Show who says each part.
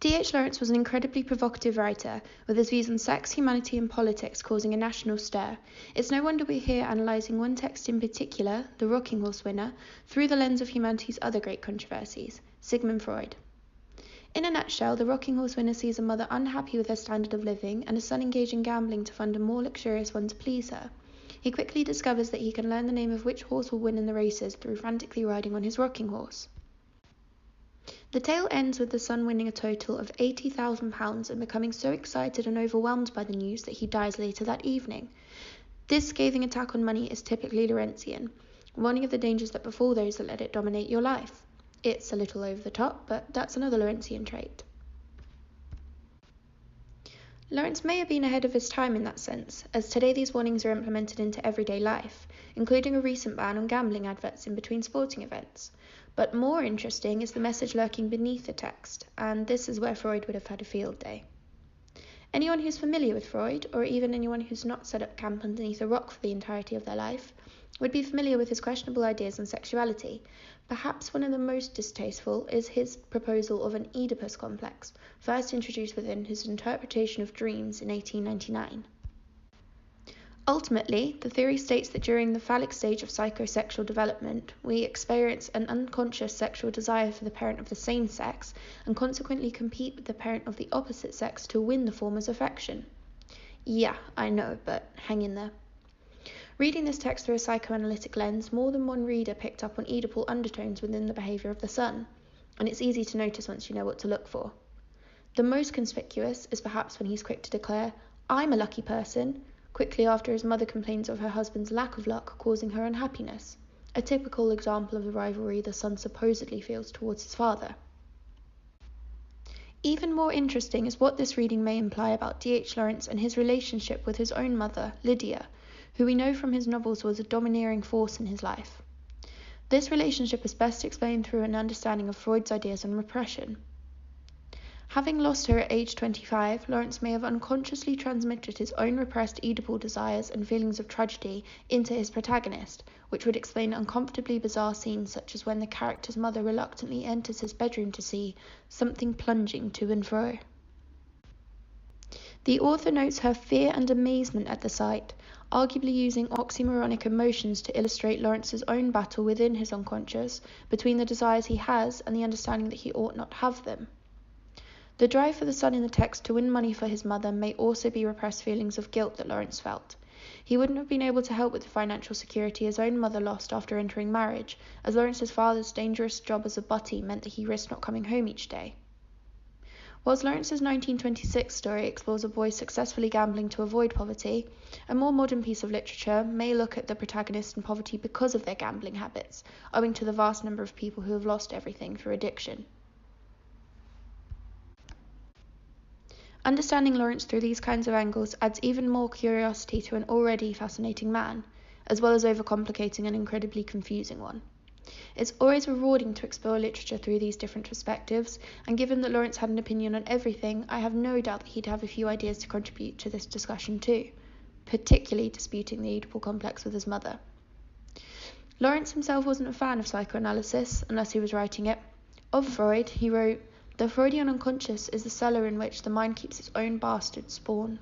Speaker 1: D.H. Lawrence was an incredibly provocative writer, with his views on sex, humanity, and politics causing a national stir. It's no wonder we're here analysing one text in particular, The Rocking Horse Winner, through the lens of humanity's other great controversies, Sigmund Freud. In a nutshell, The Rocking Horse Winner sees a mother unhappy with her standard of living and a son engaged in gambling to fund a more luxurious one to please her. He quickly discovers that he can learn the name of which horse will win in the races through frantically riding on his rocking horse. The tale ends with the son winning a total of £80,000 and becoming so excited and overwhelmed by the news that he dies later that evening. This scathing attack on money is typically Lawrencean, warning of the dangers that befall those that let it dominate your life. It's a little over the top, but that's another Lawrencean trait. Lawrence may have been ahead of his time in that sense, as today these warnings are implemented into everyday life, including a recent ban on gambling adverts in between sporting events. But more interesting is the message lurking beneath the text, and this is where Freud would have had a field day. Anyone who's familiar with Freud, or even anyone who's not set up camp underneath a rock for the entirety of their life, would be familiar with his questionable ideas on sexuality. Perhaps one of the most distasteful is his proposal of an Oedipus complex, first introduced within his interpretation of dreams in 1899. Ultimately, the theory states that during the phallic stage of psychosexual development, we experience an unconscious sexual desire for the parent of the same sex and consequently compete with the parent of the opposite sex to win the former's affection. Yeah, I know, but hang in there. Reading this text through a psychoanalytic lens, more than one reader picked up on Oedipal undertones within the behaviour of the son, and it's easy to notice once you know what to look for. The most conspicuous is perhaps when he's quick to declare, "I'm a lucky person," quickly after his mother complains of her husband's lack of luck causing her unhappiness, a typical example of the rivalry the son supposedly feels towards his father. Even more interesting is what this reading may imply about D.H. Lawrence and his relationship with his own mother, Lydia, who we know from his novels was a domineering force in his life. This relationship is best explained through an understanding of Freud's ideas on repression. Having lost her at age 25, Lawrence may have unconsciously transmitted his own repressed Oedipal desires and feelings of tragedy into his protagonist, which would explain uncomfortably bizarre scenes such as when the character's mother reluctantly enters his bedroom to see something plunging to and fro. The author notes her fear and amazement at the sight, arguably using oxymoronic emotions to illustrate Lawrence's own battle within his unconscious between the desires he has and the understanding that he ought not have them. The drive for the son in the text to win money for his mother may also be repressed feelings of guilt that Lawrence felt. He wouldn't have been able to help with the financial security his own mother lost after entering marriage, as Lawrence's father's dangerous job as a butty meant that he risked not coming home each day. Whilst Lawrence's 1926 story explores a boy successfully gambling to avoid poverty, a more modern piece of literature may look at the protagonist in poverty because of their gambling habits, owing to the vast number of people who have lost everything through addiction. Understanding Lawrence through these kinds of angles adds even more curiosity to an already fascinating man, as well as overcomplicating an incredibly confusing one. It's always rewarding to explore literature through these different perspectives, and given that Lawrence had an opinion on everything, I have no doubt that he'd have a few ideas to contribute to this discussion too, particularly disputing the Oedipal complex with his mother. Lawrence himself wasn't a fan of psychoanalysis, unless he was writing it. Of Freud, he wrote, "The Freudian unconscious is the cellar in which the mind keeps its own bastard spawn."